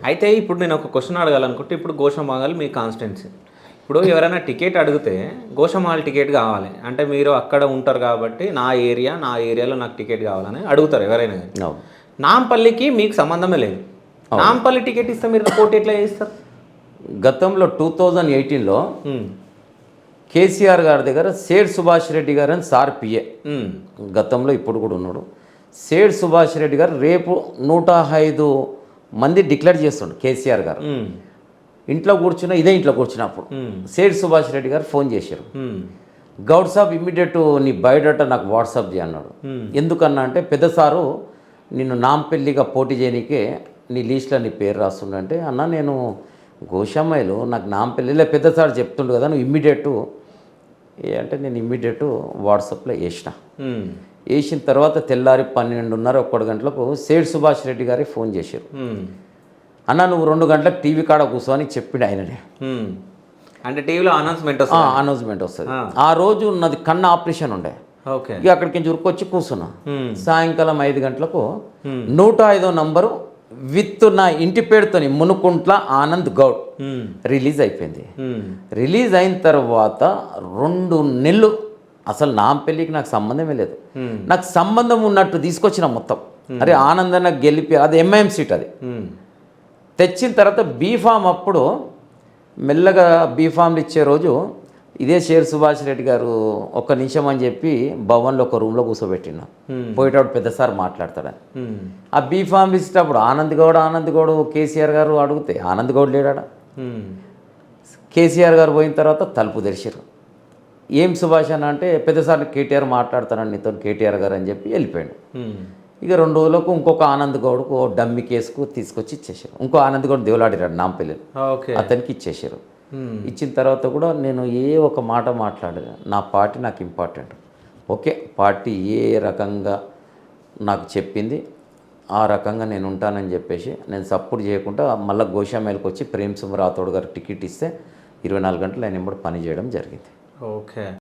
అయితే ఇప్పుడు నేను ఒక క్వశ్చన్ అడగాలనుకుంటే ఇప్పుడు గోషామహల్ మీ కాన్స్టిట్యున్సీ. ఇప్పుడు ఎవరైనా టికెట్ అడిగితే గోషామహల్ టికెట్ కావాలి. అంటే మీరు అక్కడ ఉంటారు కాబట్టి నా ఏరియాలో నాకు టికెట్ కావాలని అడుగుతారు ఎవరైనా కానీ. అవును. నాంపల్లికి మీకు సంబంధమే లేదు. నాంపల్లి టికెట్ ఇస్తే మీరు పోటీ ఎట్లా చేస్తారు? గతంలో 2018లో ఉమ్, కేసీఆర్ గారి దగ్గర సేడ్ సుభాష్ రెడ్డి గారు అని సార్ పిఏ, ఉమ్, గతంలో ఇప్పుడు కూడా ఉన్నాడు. సేడ్ సుభాష్ రెడ్డి గారు రేపు 105 మంది డిక్లేర్ చేస్తుండు కేసీఆర్ గారు. ఉమ్, ఇంట్లో కూర్చున్న ఇదే ఇంట్లో కూర్చున్నప్పుడు సేడ్ సుభాష్ రెడ్డి గారు ఫోన్ చేశారు. ఉమ్, గౌడ్ సాబ్ ఇమ్మీడియట్ నీ బయోడేటా నాకు వాట్సాప్ చేయ అన్నాడు. ఎందుకన్నా అంటే పెద్ద సారు నిన్ను నాంపల్లిగా పోటీ చేయడానికే నీ లీస్ట్లో నీ పేరు రాస్తుండంటే, అన్న నేను గోషామయ్యలో నాకు నాంపల్లిలో పెద్ద సార్ చెప్తుండు కదా నువ్వు ఇమ్మీడియట్ అంటే నేను ఇమ్మీడియట్ వాట్సాప్లో వేసిన. ఉమ్, వేసిన తర్వాత తెల్లారి 12:30 1 గంటలకు సేడ్ సుభాష్ రెడ్డి గారికి ఫోన్ చేశారు. ఉమ్, అన్న నువ్వు 2 గంటలకు టీవీ కాడ కూర్చోని చెప్పిండు ఆయననే. ఉమ్. అంటే టీవీలో అనౌన్స్మెంట్ వస్తుంది. అనౌన్స్మెంట్ వస్తుంది. ఆ రోజు నాది కన్ను ఆపరేషన్ ఉండే. ఓకే. ఇక అక్కడికి ఉరుకొచ్చి కూర్చున్నా. సాయంకాలం 5 గంటలకు 105వ నంబరు విత్ నా ఇంటి పేరుతోని మునుకుంట్ల ఆనంద్ గౌడ్ రిలీజ్ అయిపోయింది. రిలీజ్ అయిన తర్వాత 2 నెలలు అసలు నాంపల్లికి నాకు సంబంధమే లేదు. నాకు సంబంధం ఉన్నట్టు తీసుకొచ్చిన మొత్తం. అరే ఆనందన్న గెలిపి అది ఎంఐఎం సీట్. అది తెచ్చిన తర్వాత బీఫామ్ అప్పుడు మెల్లగా బీఫామ్లు ఇచ్చే రోజు ఇదే షేర్ సుభాష్ రెడ్డి గారు 1 నిమిషం అని చెప్పి భవన్లో ఒక రూమ్లో కూర్చోబెట్టిన. పోయేటప్పుడు పెద్ద సార్ మాట్లాడతాడని. ఆ బీఫామ్లు ఇచ్చేటప్పుడు ఆనంద్ గౌడ్ కేసీఆర్ గారు అడిగితే ఆనంద్ గౌడ్ లేడాడ. కేసీఆర్ గారు పోయిన తర్వాత తలుపు తెరిచారు. ఏం సుభాష్ అని అంటే పెద్ద సార్ కేటీఆర్ మాట్లాడతానని నీతో కేటీఆర్ గారు అని చెప్పి వెళ్ళిపోయాడు. ఇక 2 రోజులకు ఇంకొక ఆనంద్ గౌడ్కు డమ్మి కేసుకు తీసుకొచ్చి ఇచ్చేసారు. ఇంకో ఆనంద్ గౌడ్ దేవులాడిరాడు నాంపల్లి, అతనికి ఇచ్చేసారు. ఇచ్చిన తర్వాత కూడా నేను ఒక మాట మాట్లాడలేదు. నా పార్టీ నాకు ఇంపార్టెంట్. ఓకే, పార్టీ ఏ రకంగా నాకు చెప్పింది ఆ రకంగా నేను ఉంటానని చెప్పేసి నేను సపోర్ట్ చేయకుండా మళ్ళీ గోషామేలకు వచ్చి ప్రేమ్ సింగ్ రాథోడ్ గారు టికెట్ ఇస్తే 24 గంటలు ఆయన ఎంబడి పని చేయడం జరిగింది. ఓకే.